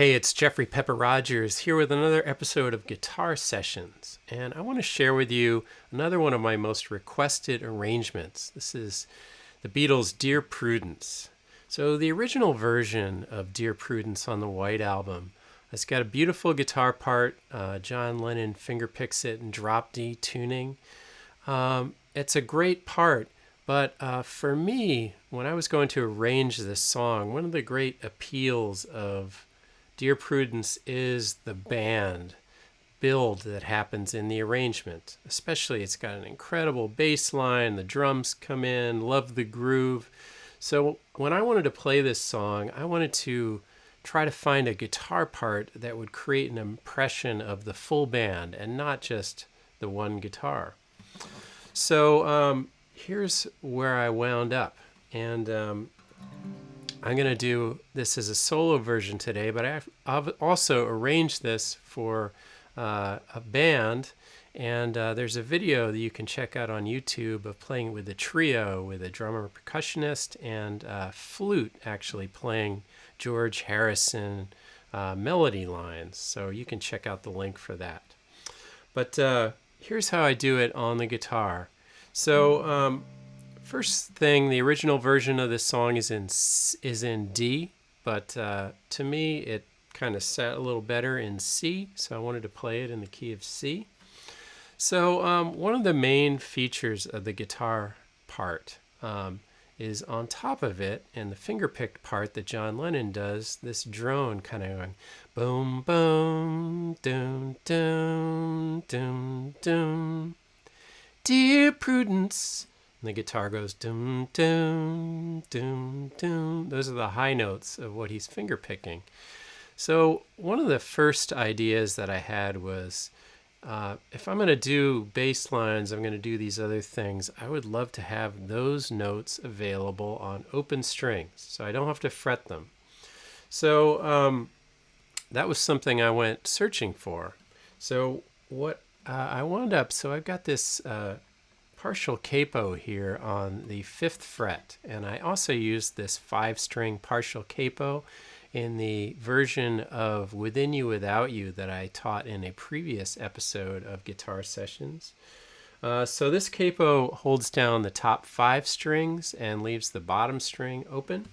Hey, it's Jeffrey Pepper Rogers here with another episode of Guitar Sessions. And I want to share with you another one of my most requested arrangements. This is the Beatles' Dear Prudence. So the original version of Dear Prudence on the White Album, it's got a beautiful guitar part. John Lennon fingerpicks it in drop D tuning. It's a great part. But for me, when I was going to arrange this song, one of the great appeals of Dear Prudence is the band build that happens in the arrangement. Especially, it's got an incredible bass line, the drums come in, love the groove. So when I wanted to play this song, I wanted to try to find a guitar part that would create an impression of the full band and not just the one guitar. So here's where I wound up. And I'm going to do this as a solo version today, but I've also arranged this for a band, and there's a video that you can check out on YouTube of playing with a trio with a drummer, percussionist, and flute actually playing George Harrison melody lines. So you can check out the link for that. But here's how I do it on the guitar. So first thing, the original version of this song is in D, but to me it kind of sat a little better in C, so I wanted to play it in the key of C. So one of the main features of the guitar part is on top of it, and the finger-picked part that John Lennon does, this drone kind of going boom, boom, doom, doom, doom, doom. Dear Prudence. And the guitar goes doom, doom, doom, doom. Those are the high notes of what he's finger picking. So one of the first ideas that I had was, if I'm going to do bass lines, I'm going to do these other things, I would love to have those notes available on open strings, so I don't have to fret them. So that was something I went searching for. So what I wound up, so I've got this partial capo here on the 5th fret, and I also used this 5-string partial capo in the version of Within You Without You that I taught in a previous episode of Guitar Sessions. So this capo holds down the top 5 strings and leaves the bottom string open.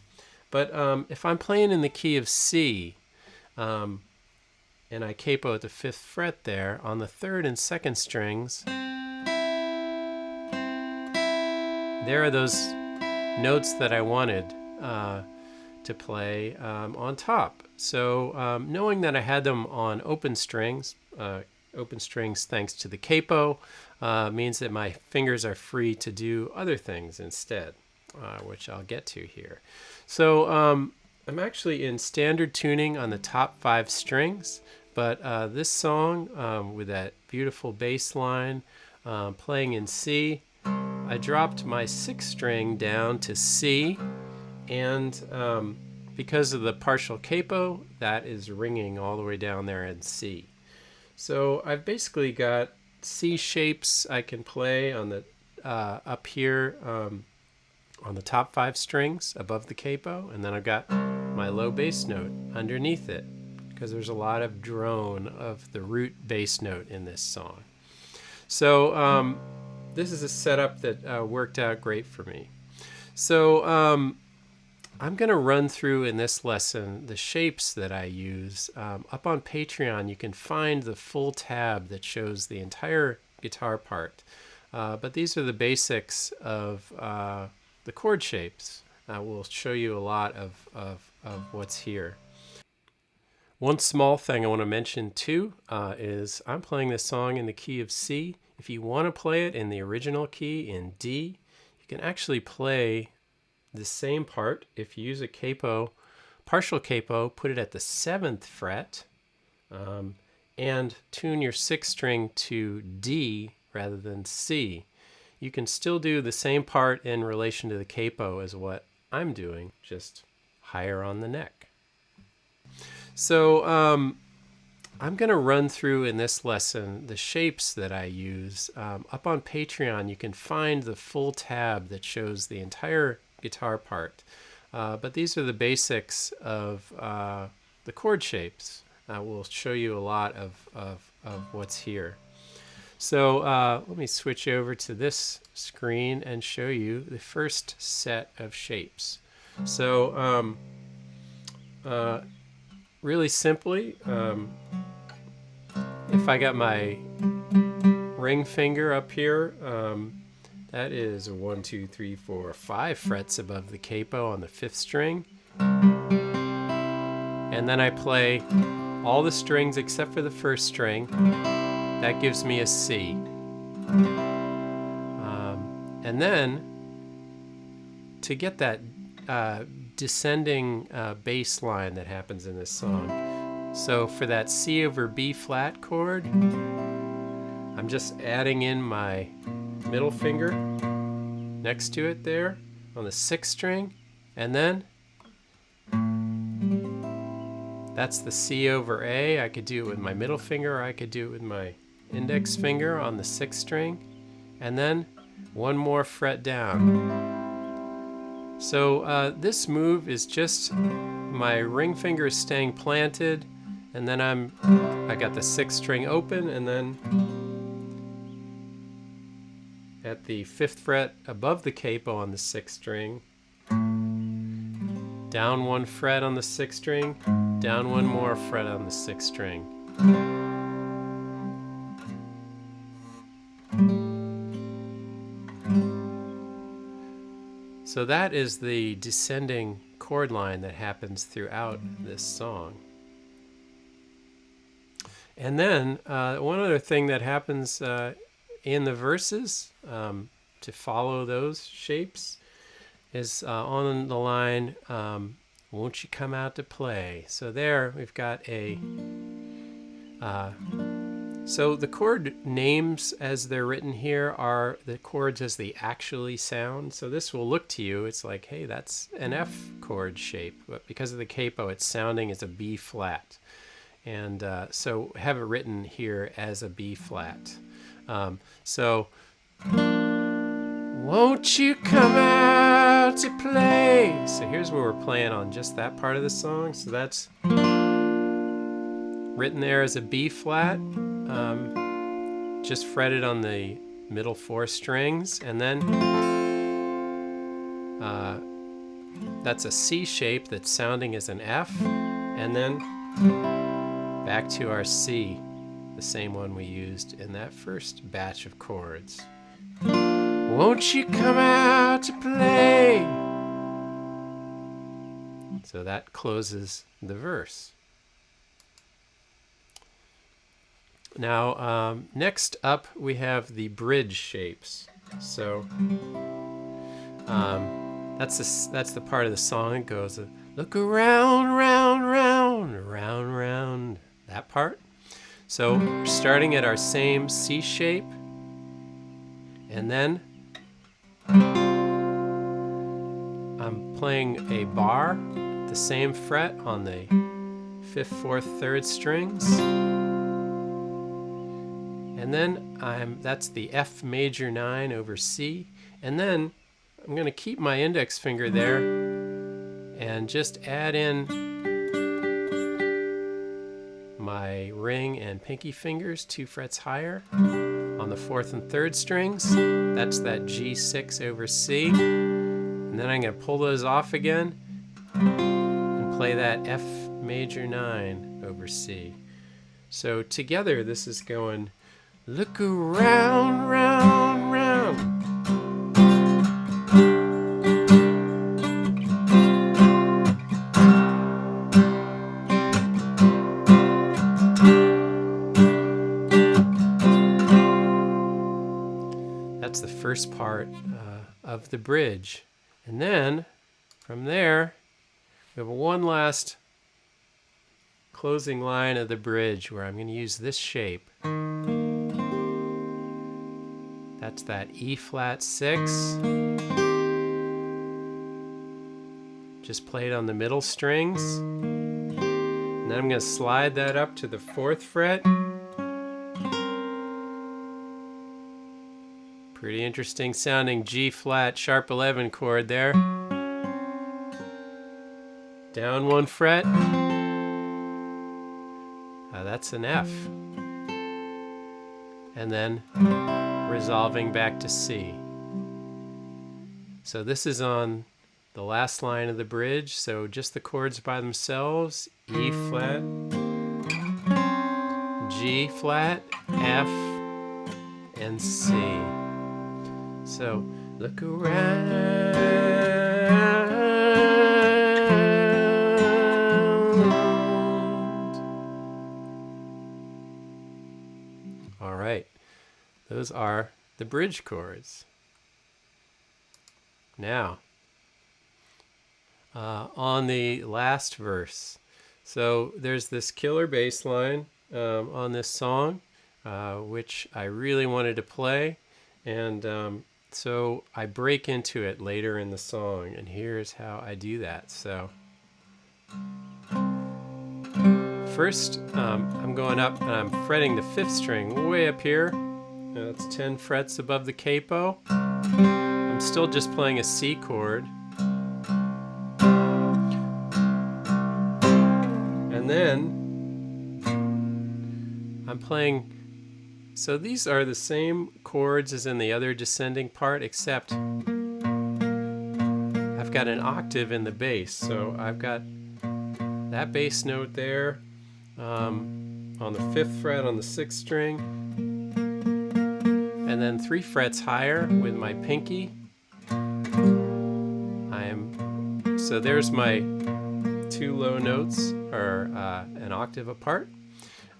But if I'm playing in the key of C, and I capo at the 5th fret there, on the 3rd and 2nd strings, there are those notes that I wanted to play on top. So knowing that I had them on open strings thanks to the capo, means that my fingers are free to do other things instead, which I'll get to here. So I'm actually in standard tuning on the top 5 strings, but this song with that beautiful bass line playing in C, I dropped my 6th string down to C, and because of the partial capo, that is ringing all the way down there in C. So I've basically got C shapes I can play on the up here on the top 5 strings above the capo, and then I've got my low bass note underneath it, because there's a lot of drone of the root bass note in this song. So this is a setup that worked out great for me. So I'm going to run through in this lesson the shapes that I use. Up on Patreon, you can find the full tab that shows the entire guitar part. But these are the basics of the chord shapes. We'll show you a lot of what's here. One small thing I want to mention too is I'm playing this song in the key of C. If you want to play it in the original key in D, you can actually play the same part. If you use a capo, partial capo, put it at the 7th fret, and tune your 6th string to D rather than C. You can still do the same part in relation to the capo as what I'm doing, just higher on the neck. So I'm going to run through in this lesson the shapes that I use. Up on Patreon, you can find the full tab that shows the entire guitar part. But these are the basics of the chord shapes. We'll show you a lot of what's here. So let me switch over to this screen and show you the first set of shapes. So really simply, if I got my ring finger up here, that is 1, 2, 3, 4, 5 frets above the capo on the 5th string. And then I play all the strings except for the 1st string. That gives me a C. And then, to get that descending bass line that happens in this song, so for that C over B flat chord, I'm just adding in my middle finger next to it there on the 6th string, and then that's the C over A. I could do it with my middle finger, or I could do it with my index finger on the 6th string, and then one more fret down. So this move is just my ring finger is staying planted, and then I got the 6th string open, and then at the 5th fret above the capo on the 6th string, down 1 fret on the 6th string, down 1 more fret on the 6th string. So that is the descending chord line that happens throughout this song. And then one other thing that happens in the verses to follow those shapes is on the line, won't you come out to play? So there we've got a, so the chord names as they're written here are the chords as they actually sound. So this will look to you, it's like, hey, that's an F chord shape, but because of the capo, it's sounding as a B flat. And so have it written here as a B flat. So, won't you come out to play? So here's where we're playing on just that part of the song. So that's written there as a B flat, just fretted on the middle 4 strings, and then that's a C shape that's sounding as an F, and then back to our C, the same one we used in that first batch of chords. Won't you come out to play? So that closes the verse. Now, next up we have the bridge shapes. So that's the part of the song that goes, look around, round, round, round, round. That part. So starting at our same C shape, and then I'm playing a bar, the same fret on the 5th, 4th, 3rd strings, and then that's the F major 9 over C, and then I'm going to keep my index finger there and just add in my ring and pinky fingers 2 frets higher on the 4th and 3rd strings. That's that G6 over C. And then I'm going to pull those off again and play that F major 9 over C. So together this is going, look around, round, round. That's the first part of the bridge. And then from there, we have one last closing line of the bridge where I'm going to use this shape. That's that E flat 6. Just played on the middle strings. And then I'm going to slide that up to the 4th fret. Pretty interesting sounding G flat sharp 11 chord there. Down 1 fret. That's an F. And then resolving back to C. So this is on the last line of the bridge, so just the chords by themselves: E flat, G flat, F, and C. So look around. All right, those are the bridge chords. Now, on the last verse, so there's this killer bass line on this song, which I really wanted to play, and so I break into it later in the song, and here's how I do that. So first, I'm going up and I'm fretting the 5th string way up here. That's 10 frets above the capo. I'm still just playing a C chord. And then I'm playing, so these are the same chords as in the other descending part, except I've got an octave in the bass. So I've got that bass note there on the 5th fret on the 6th string, and then 3 frets higher with my pinky. So there's my 2 low notes are an octave apart.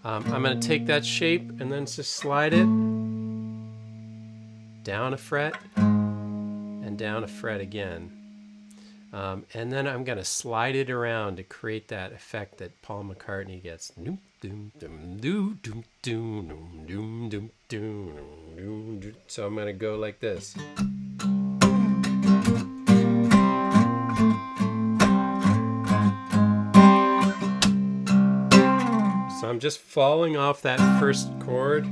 I'm going to take that shape and then just slide it down a fret and down a fret again. And then I'm going to slide it around to create that effect that Paul McCartney gets. So I'm going to go like this. So I'm just falling off that first chord,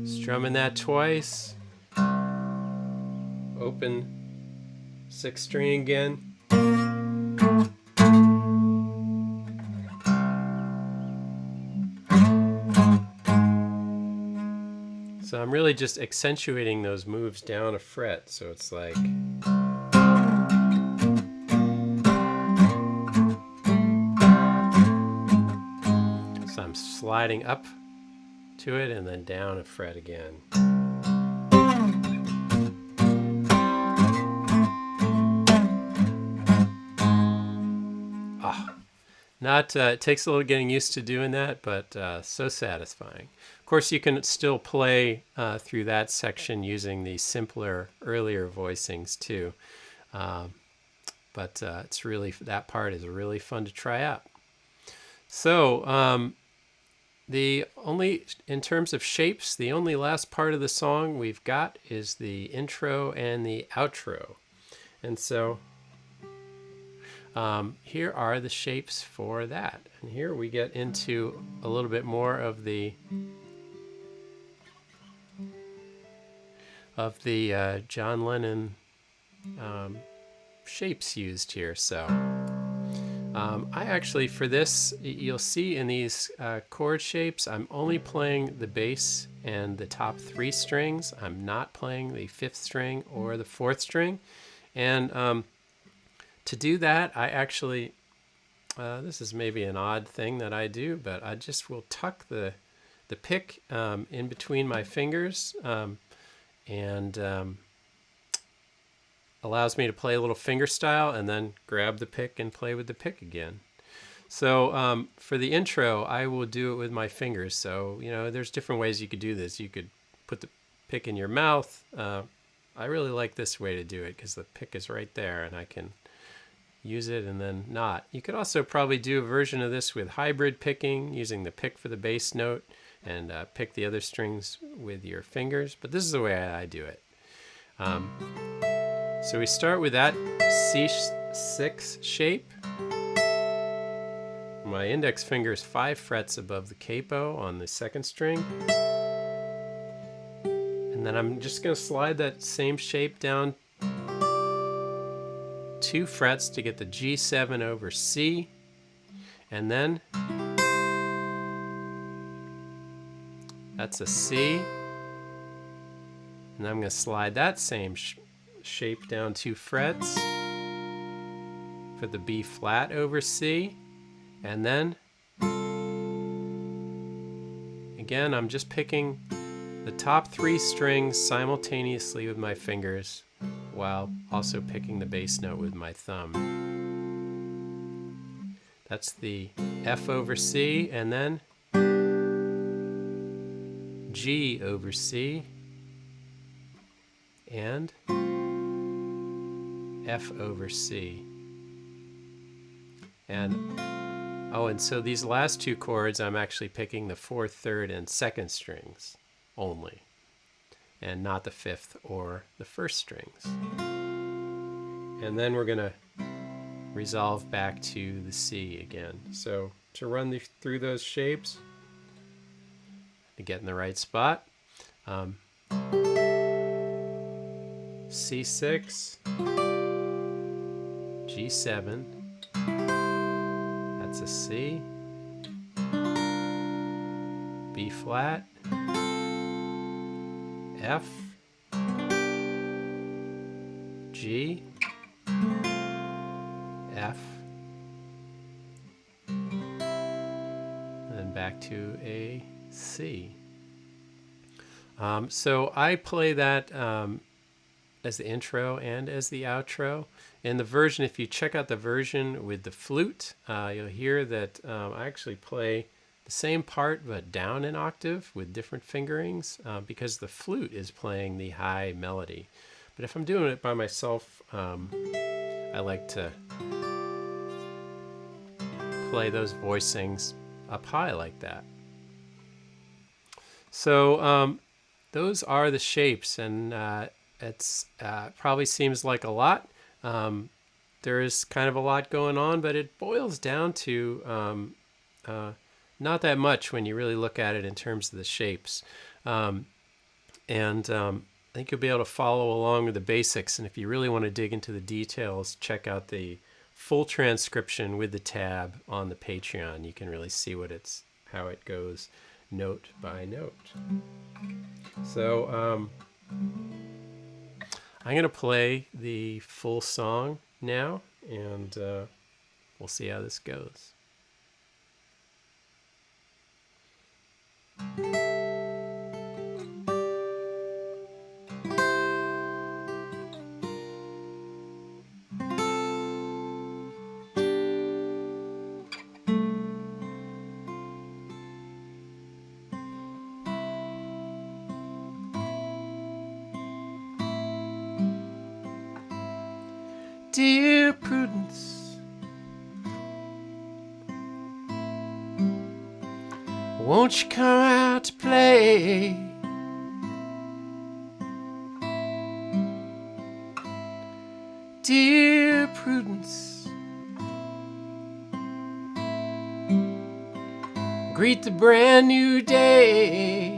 strumming that twice, open 6th string again, so I'm really just accentuating those moves down a fret, so it's like I'm sliding up to it and then down a fret again. It takes a little getting used to doing that, but so satisfying. Of course, you can still play through that section using the simpler earlier voicings too. But it's really, that part is really fun to try out. So in terms of shapes, the only last part of the song we've got is the intro and the outro. And so here are the shapes for that. And here we get into a little bit more of the John Lennon shapes used here. So I actually, for this, you'll see in these chord shapes, I'm only playing the bass and the top 3 strings. I'm not playing the 5th string or the 4th string. And to do that, I actually, this is maybe an odd thing that I do, but I just will tuck the pick in between my fingers, and allows me to play a little finger style and then grab the pick and play with the pick again. So for the intro, I will do it with my fingers. So, you know, there's different ways you could do this. You could put the pick in your mouth. I really like this way to do it because the pick is right there and I can use it and then not. You could also probably do a version of this with hybrid picking, using the pick for the bass note and pick the other strings with your fingers. But this is the way I do it. So we start with that C6 shape. My index finger is 5 frets above the capo on the 2nd string. And then I'm just going to slide that same shape down 2 frets to get the G7 over C. And then That's a C. And I'm going to slide that same shape down 2 frets for the B flat over C. And then, again, I'm just picking the top 3 strings simultaneously with my fingers while also picking the bass note with my thumb. That's the F over C, and then G over C, and F over C. And and so these last 2 chords, I'm actually picking the 4th, 3rd, and 2nd strings only, and not the 5th or the 1st strings. And then we're going to resolve back to the C again. So to run through those shapes, to get in the right spot, C6, G7, that's a C, B flat, F, G, F, and then back to a C. So I play that as the intro and as the outro. In the version, if you check out the version with the flute, you'll hear that I actually play the same part but down an octave with different fingerings because the flute is playing the high melody. But if I'm doing it by myself, I like to play those voicings up high like that. So those are the shapes, and it's probably seems like a lot. There is kind of a lot going on, but it boils down to not that much when you really look at it in terms of the shapes. I think you'll be able to follow along with the basics, and if you really want to dig into the details, check out the full transcription with the tab on the Patreon. You can really see how it goes note by note. So I'm going to play the full song now, and we'll see how this goes. Dear Prudence, won't you come out to play? Dear Prudence, greet the brand new day.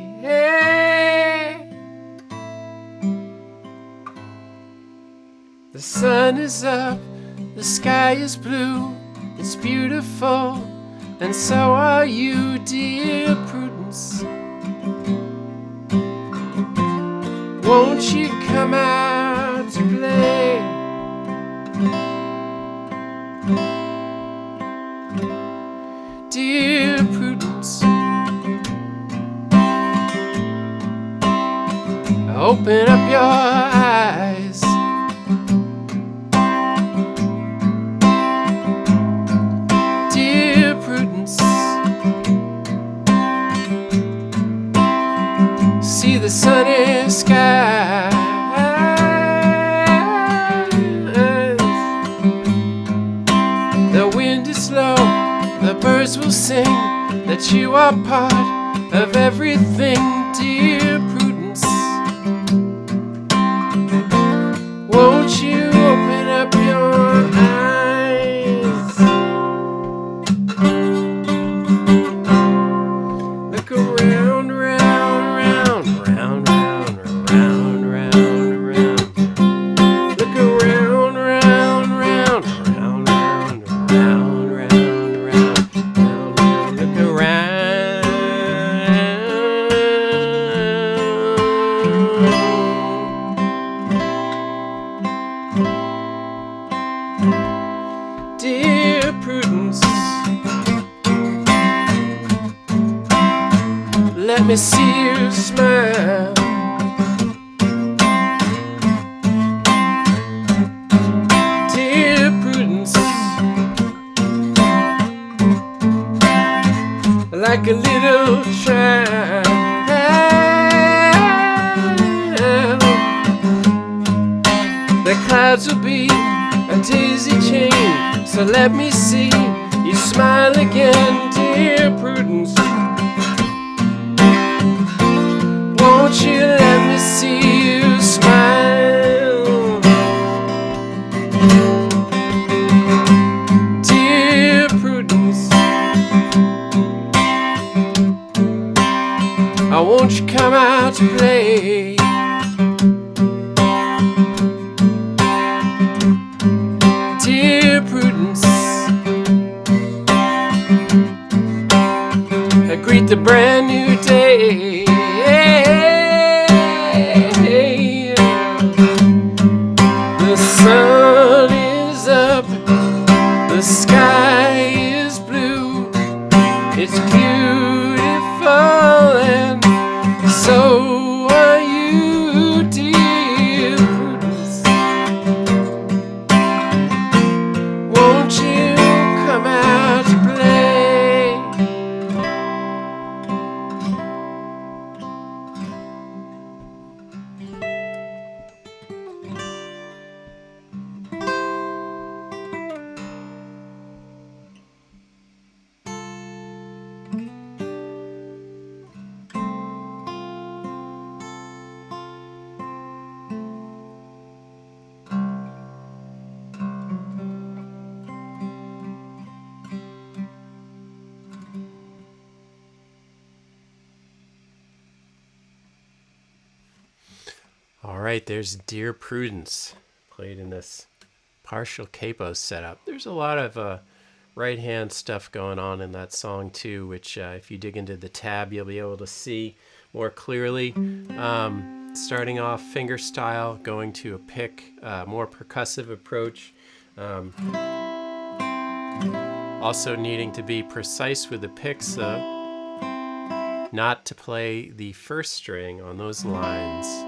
The sun is up, the sky is blue, it's beautiful, and so are you, dear Prudence. Won't you come out to play? Dear Prudence, open up your eyes. Dear Prudence, see the sunny skies. The wind is slow, the birds will sing that you are part of everything, dear Prudence. Won't you open up your eyes? Look around, round, round, round, round, round, round, round. Look around, round, round, round, round, round, round, round, round. Look around. you smile. Dear Prudence, like a little child, the clouds will be a daisy chain, so let me see you smile again, dear Prudence. Won't you let me see you smile? Dear Prudence, oh, won't you come out to play? Dear Prudence, I greet the brand new day. The sun is up, the sky is blue, it's beautiful and so are you, dear Prudence. Won't you come out to play? All right, there's Dear Prudence, played in this partial capo setup. There's a lot of right-hand stuff going on in that song too, which if you dig into the tab, you'll be able to see more clearly. Starting off finger style, going to a pick, more percussive approach. Also needing to be precise with the picks, though, not to play the first string on those lines.